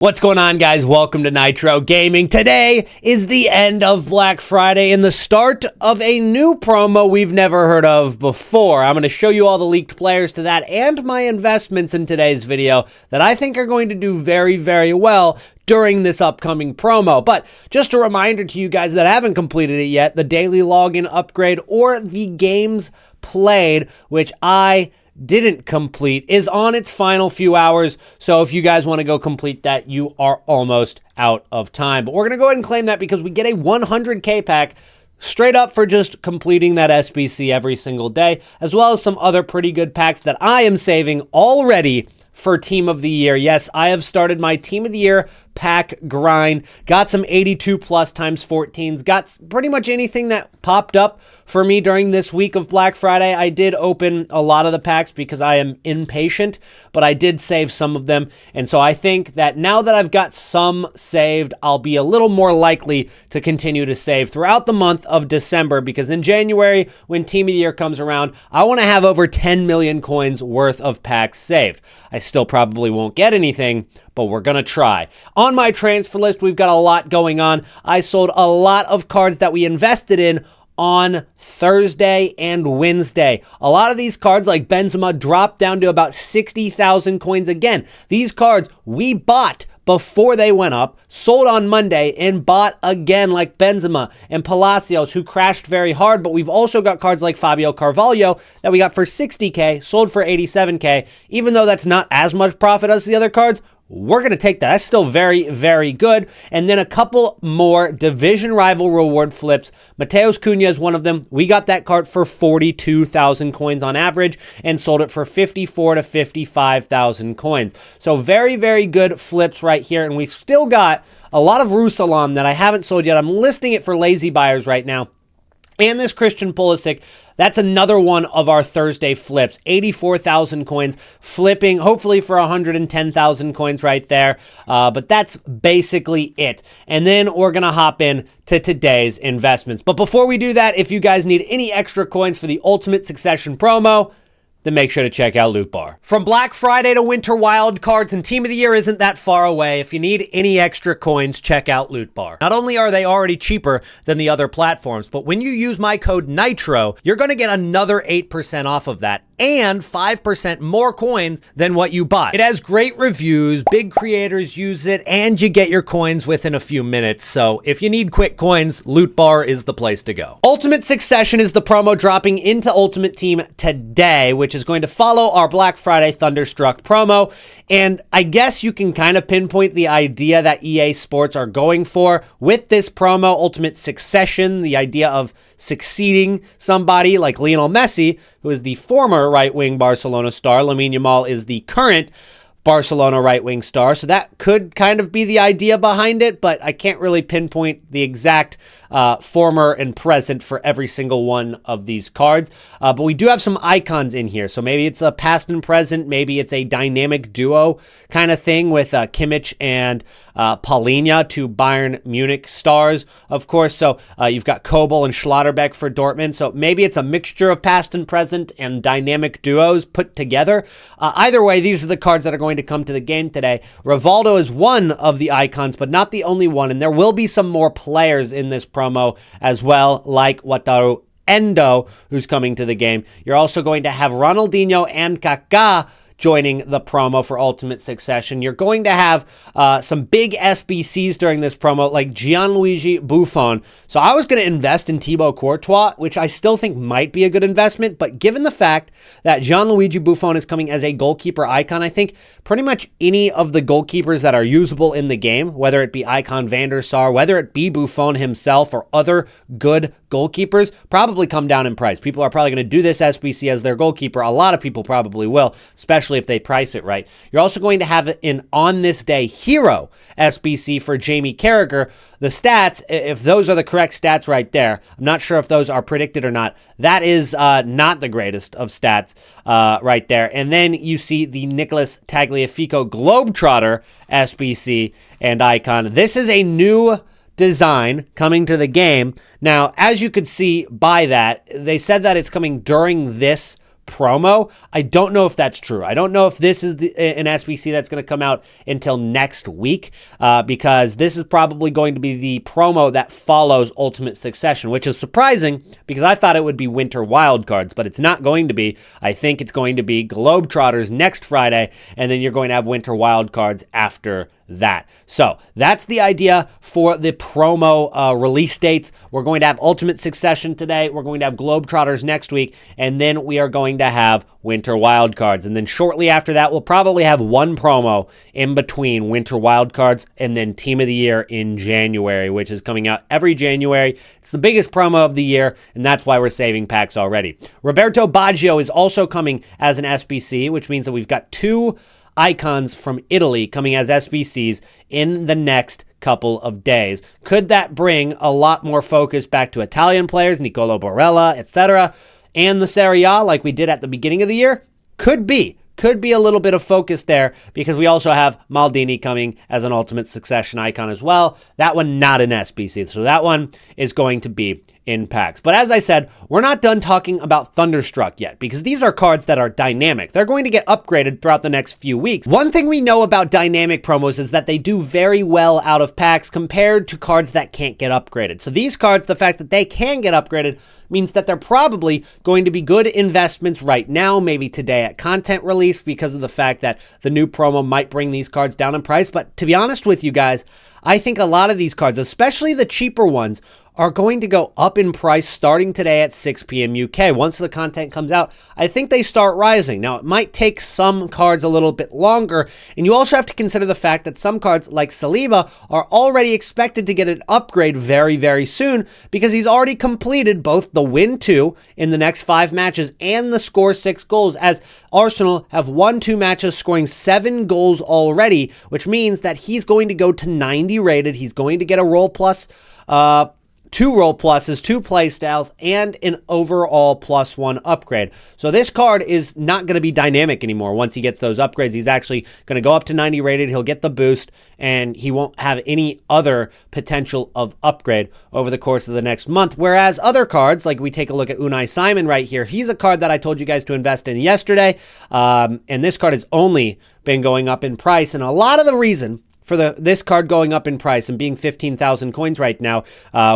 What's going on, guys? Welcome to Nitro Gaming. Today is the end of Black Friday and the start of a new promo we've never heard of before. I'm going to show you all the leaked players to that and my investments in today's video that I think are going to do very, very well during this upcoming promo. But just a reminder to you guys that haven't completed it yet, the daily login upgrade or the games played, which I didn't complete, is on its final few hours. So if you guys want to go complete that, you are almost out of time. But we're going to go ahead and claim that because we get a 100K pack straight up for just completing that SBC every single day, as well as some other pretty good packs that I am saving already for Team of the Year. Yes, I have started my Team of the Year pack grind. Got some 82 plus times 14s. Got pretty much anything that popped up for me during this week of Black Friday. I did open a lot of the packs because I am impatient, but I did save some of them. And so I think that now that I've got some saved, I'll be a little more likely to continue to save throughout the month of December, because in January, when Team of the Year comes around, I want to have over 10 million coins worth of packs saved. I still probably won't get anything, but we're going to try. On my transfer list, we've got a lot going on. I sold a lot of cards that we invested in on Thursday and Wednesday. A lot of these cards, like Benzema, dropped down to about 60,000 coins again. These cards we bought before they went up, sold on Monday, and bought again, like Benzema and Palacios, who crashed very hard. But we've also got cards like Fabio Carvalho that we got for 60K, sold for 87K. Even though that's not as much profit as the other cards, we're going to take that. That's still very, very good. And then a couple more division rival reward flips. Mateus Cunha is one of them. We got that card for 42,000 coins on average and sold it for 54 to 55,000 coins. So very, very good flips right here. And we still got a lot of Ruslan that I haven't sold yet. I'm listing it for lazy buyers right now. And this Christian Pulisic, that's another one of our Thursday flips. 84,000 coins, flipping hopefully for 110,000 coins right there. But that's basically it. And then we're going to hop in to today's investments. But before we do that, if you guys need any extra coins for the Ultimate Succession promo, then make sure to check out Loot Bar. From Black Friday to Winter Wildcards, and Team of the Year isn't that far away. If you need any extra coins, check out Loot Bar. Not only are they already cheaper than the other platforms, but when you use my code NITRO, you're going to get another 8% off of that and 5% more coins than what you bought. It has great reviews, big creators use it, and you get your coins within a few minutes. So if you need quick coins, Loot Bar is the place to go. Ultimate Succession is the promo dropping into Ultimate Team today, which is going to follow our Black Friday Thunderstruck promo. And I guess you can kind of pinpoint the idea that EA Sports are going for with this promo, Ultimate Succession, the idea of succeeding somebody like Lionel Messi, who is the former right-wing Barcelona star. Lamine Yamal is the current Barcelona right-wing star. So that could kind of be the idea behind it, but I can't really pinpoint the exact former and present for every single one of these cards. But we do have some icons in here. So maybe it's a past and present. Maybe it's a dynamic duo kind of thing with Kimmich and Paulinho, two Bayern Munich stars, of course. So you've got Kobel and Schlotterbeck for Dortmund. So maybe it's a mixture of past and present and dynamic duos put together. Either way, these are the cards that are going to come to the game today. Rivaldo is one of the icons, but not the only one. And there will be some more players in this promo as well, like Wataru Endo, who's coming to the game. You're also going to have Ronaldinho and Kaká joining the promo for Ultimate Succession. You're going to have some big SBCs during this promo, like Gianluigi Buffon. So I was going to invest in Thibaut Courtois, which I still think might be a good investment, but given the fact that Gianluigi Buffon is coming as a goalkeeper icon, I think pretty much any of the goalkeepers that are usable in the game, whether it be Icon van der Sar, whether it be Buffon himself or other good goalkeepers, probably come down in price. People are probably going to do this SBC as their goalkeeper. A lot of people probably will, especially if they price it right. You're also going to have an On This Day Hero SBC for Jamie Carragher. The stats, if those are the correct stats right there, I'm not sure if those are predicted or not. That is not the greatest of stats right there. And then you see the Nicholas Tagliafico Globetrotter SBC and icon. This is a new design coming to the game. Now, as you could see by that, they said that it's coming during this promo. I don't know if that's true. I don't know if this is an SBC that's going to come out until next week, because this is probably going to be the promo that follows Ultimate Succession, which is surprising because I thought it would be Winter Wildcards, but it's not going to be. I think it's going to be Globetrotters next Friday, and then you're going to have Winter Wildcards after that. So that's the idea for the promo release dates. We're going to have Ultimate Succession today. We're going to have Globetrotters next week, and then we are going to have Winter Wildcards. And then shortly after that, we'll probably have one promo in between Winter Wildcards and then Team of the Year in January, which is coming out every January. It's the biggest promo of the year, and that's why we're saving packs already. Roberto Baggio is also coming as an SBC, which means that we've got two icons from Italy coming as SBCs in the next couple of days. Could that bring a lot more focus back to Italian players, Nicolo Barella, etc., and the Serie A like we did at the beginning of the year? Could be a little bit of focus there, because we also have Maldini coming as an Ultimate Succession icon as well. That one not an SBC, so that one is going to be in packs. But as I said, we're not done talking about Thunderstruck yet, because these are cards that are dynamic. They're going to get upgraded throughout the next few weeks. One thing we know about dynamic promos is that they do very well out of packs compared to cards that can't get upgraded. So these cards, the fact that they can get upgraded means that they're probably going to be good investments right now, maybe today at content release, because of the fact that the new promo might bring these cards down in price. But to be honest with you guys, I think a lot of these cards, especially the cheaper ones, are going to go up in price starting today at 6 p.m. UK. Once the content comes out, I think they start rising. Now, it might take some cards a little bit longer, and you also have to consider the fact that some cards like Saliba are already expected to get an upgrade very, very soon, because he's already completed both the win 2 in the next 5 matches and the score 6 goals, as Arsenal have won 2 matches scoring 7 goals already, which means that he's going to go to 90 rated. He's going to get a Roll Plus, 2 Roll Pluses, 2 playstyles, and an overall +1 upgrade. So this card is not going to be dynamic anymore. Once he gets those upgrades, he's actually going to go up to 90 rated. He'll get the boost, and he won't have any other potential of upgrade over the course of the next month. Whereas other cards, like we take a look at Unai Simon right here, he's a card that I told you guys to invest in yesterday, and this card has only been going up in price, and a lot of the reason for this card going up in price and being 15,000 coins right now,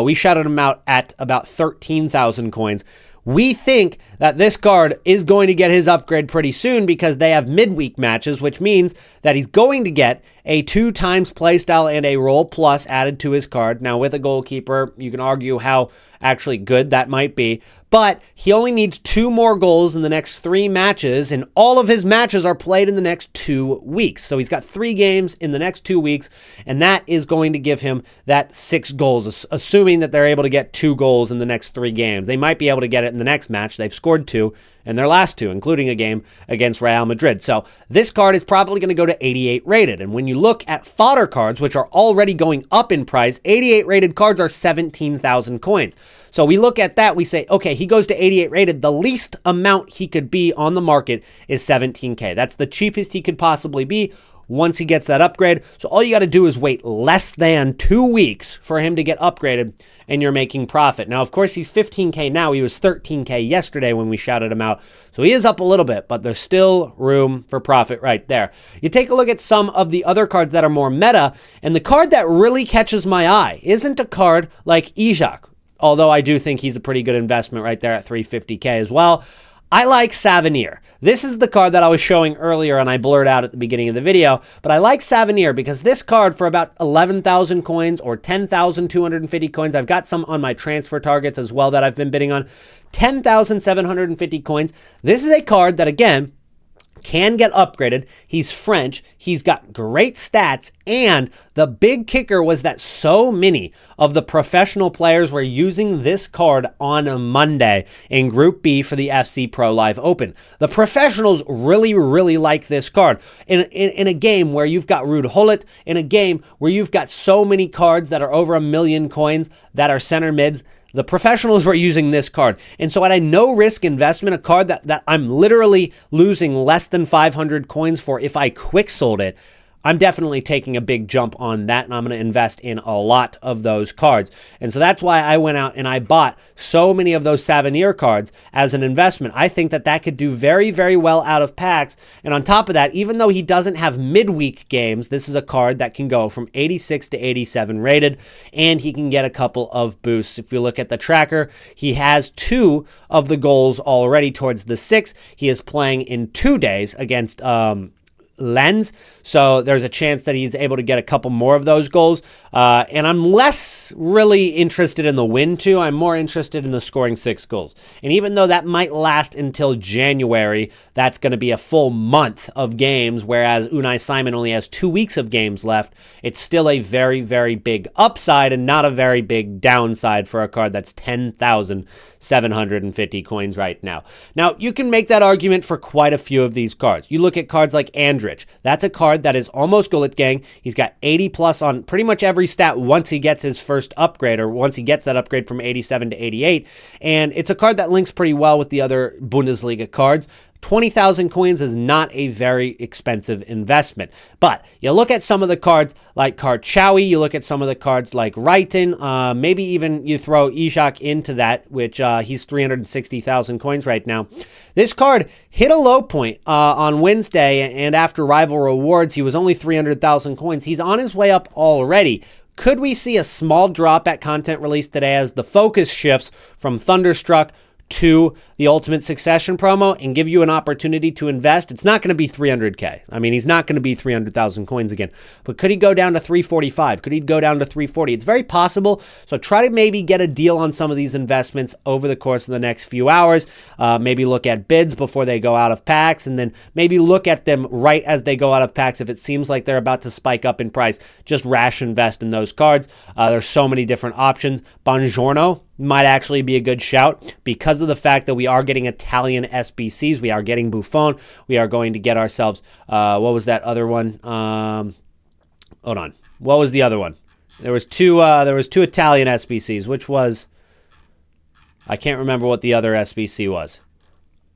we shouted him out at about 13,000 coins. We think that this card is going to get his upgrade pretty soon, because they have midweek matches, which means that he's going to get a 2 times playstyle and a Roll Plus added to his card. Now, with a goalkeeper, you can argue how actually good that might be, but he only needs 2 more goals in the next 3 matches, and all of his matches are played in the next 2 weeks. So he's got 3 games in the next 2 weeks, and that is going to give him that 6 goals, assuming that they're able to get 2 goals in the next 3 games. They might be able to get it in the next match. They've scored 2 in their last 2, including a game against Real Madrid. So this card is probably going to go to 88 rated. And when you look at fodder cards, which are already going up in price, 88 rated cards are 17,000 coins. So we look at that, we say, okay, he goes to 88 rated. The least amount he could be on the market is 17K. That's the cheapest he could possibly be once he gets that upgrade. So all you got to do is wait less than 2 weeks for him to get upgraded, and you're making profit. Now, of course, he's 15K now. He was 13K yesterday when we shouted him out. So he is up a little bit, but there's still room for profit right there. You take a look at some of the other cards that are more meta, and the card that really catches my eye isn't a card like Isak, although I do think he's a pretty good investment right there at 350K as well. I like Savenir. This is the card that I was showing earlier and I blurred out at the beginning of the video, but I like Savenir because this card for about 11,000 coins or 10,250 coins, I've got some on my transfer targets as well that I've been bidding on, 10,750 coins. This is a card that, again, can get upgraded. He's French. He's got great stats. And the big kicker was that so many of the professional players were using this card on a Monday in Group B for the FC Pro Live Open. The professionals really, really like this card. In a game where you've got Ruud Gullit, in a game where you've got so many cards that are over 1 million coins that are center mids, the professionals were using this card. And so at a no-risk investment, a card that I'm literally losing less than 500 coins for if I quick sold it, I'm definitely taking a big jump on that, and I'm going to invest in a lot of those cards. And so that's why I went out and I bought so many of those Souvenir cards as an investment. I think that that could do very, very well out of packs. And on top of that, even though he doesn't have midweek games, this is a card that can go from 86 to 87 rated, and he can get a couple of boosts. If you look at the tracker, he has 2 of the goals already towards the 6. He is playing in 2 days against Lens, so there's a chance that he's able to get a couple more of those goals, and I'm less really interested in the win too. I'm more interested in the scoring 6 goals, and even though that might last until January, that's going to be a full month of games, whereas Unai Simon only has 2 weeks of games left. It's still a very, very big upside and not a very big downside for a card that's 10,750 coins right now. Now, you can make that argument for quite a few of these cards. You look at cards like Andrich. That's a card that is almost Gullit Gang. He's got 80 plus on pretty much every stat once he gets his first upgrade, or once he gets that upgrade from 87 to 88. And it's a card that links pretty well with the other Bundesliga cards. 20,000 coins is not a very expensive investment. But you look at some of the cards like Karchawi, you look at some of the cards like Reiten, maybe even you throw Ishak into that, which he's 360,000 coins right now. This card hit a low point on Wednesday, and after rival rewards, he was only 300,000 coins. He's on his way up already. Could we see a small drop at content release today as the focus shifts from Thunderstruck to the Ultimate Succession promo and give you an opportunity to invest? It's not going to be 300K. I mean, he's not going to be 300,000 coins again, but could he go down to 345? Could he go down to 340? It's very possible. So try to maybe get a deal on some of these investments over the course of the next few hours. Maybe look at bids before they go out of packs, and then maybe look at them right as they go out of packs. If it seems like they're about to spike up in price, just rash invest in those cards. There's so many different options. Buongiorno might actually be a good shout because of the fact that we are getting Italian SBCs. We are getting Buffon. We are going to get ourselves, what was that other one? Hold on. What was the other one? There was two Italian SBCs, which was, I can't remember what the other SBC was.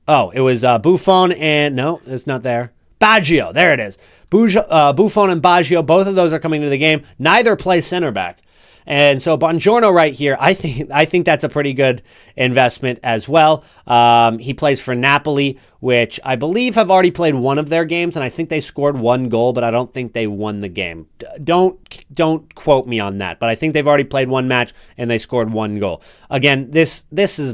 Oh, it was Buffon and, no, it's not there. Baggio, there it is. Buffon and Baggio, both of those are coming to the game. Neither play center back. And so Buongiorno right here, I think that's a pretty good investment as well. He plays for Napoli, which I believe have already played one of their games, and I think they scored 1 goal, but I don't think they won the game. Don't quote me on that, but I think they've already played 1 match and they scored 1 goal. Again, this is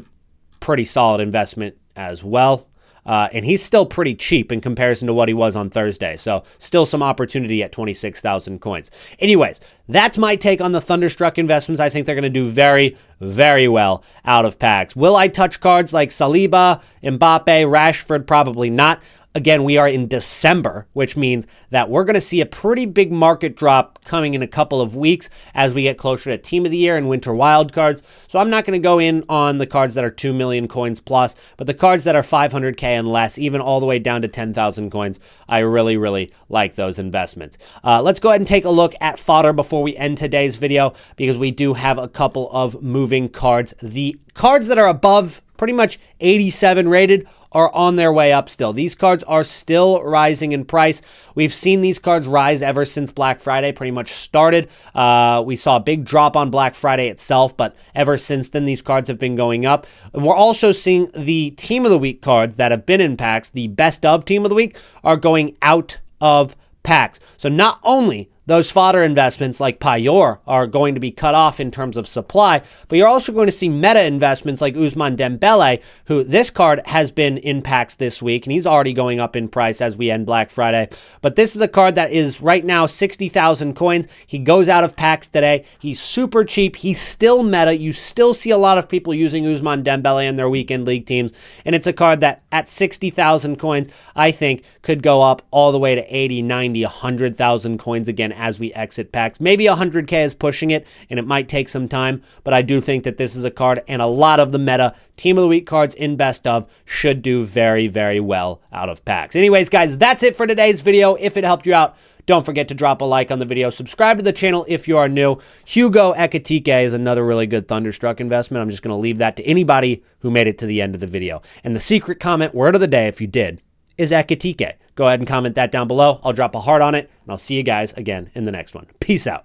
pretty solid investment as well. And he's still pretty cheap in comparison to what he was on Thursday. So still some opportunity at 26,000 coins. Anyways, that's my take on the Thunderstruck investments. I think they're going to do very, very well out of packs. Will I touch cards like Saliba, Mbappe, Rashford? Probably not. Again, we are in December, which means that we're going to see a pretty big market drop coming in a couple of weeks as we get closer to Team of the Year and Winter Wildcards. So I'm not going to go in on the cards that are 2 million coins plus, but the cards that are 500K and less, even all the way down to 10,000 coins, I really, really like those investments. Let's go ahead and take a look at Fodder before we end today's video, because we do have a couple of moving cards. The cards that are above pretty much 87 rated are on their way up still. These cards are still rising in price. We've seen these cards rise ever since Black Friday pretty much started. We saw a big drop on Black Friday itself, but ever since then, these cards have been going up. And we're also seeing the Team of the Week cards that have been in packs, the best of Team of the Week, are going out of packs. So not only those fodder investments like Payor are going to be cut off in terms of supply, but you're also going to see meta investments like Ousmane Dembele, who this card has been in packs this week, and he's already going up in price as we end Black Friday. But this is a card that is right now 60,000 coins. He goes out of packs today. He's super cheap. He's still meta. You still see a lot of people using Ousmane Dembele in their weekend league teams, and it's a card that at 60,000 coins, I think could go up all the way to 80, 90, 100,000 coins again as we exit packs. Maybe 100K is pushing it, and it might take some time, but I do think that this is a card, and a lot of the meta Team of the Week cards in best of should do very, very well out of packs. Anyways, guys, that's it for today's video. If it helped you out, don't forget to drop a like on the video. Subscribe to the channel if you are new. Hugo Ekitike is another really good Thunderstruck investment. I'm just going to leave that to anybody who made it to the end of the video. And the secret comment word of the day, if you did, is Ekitike? Go ahead and comment that down below. I'll drop a heart on it, and I'll see you guys again in the next one. Peace out.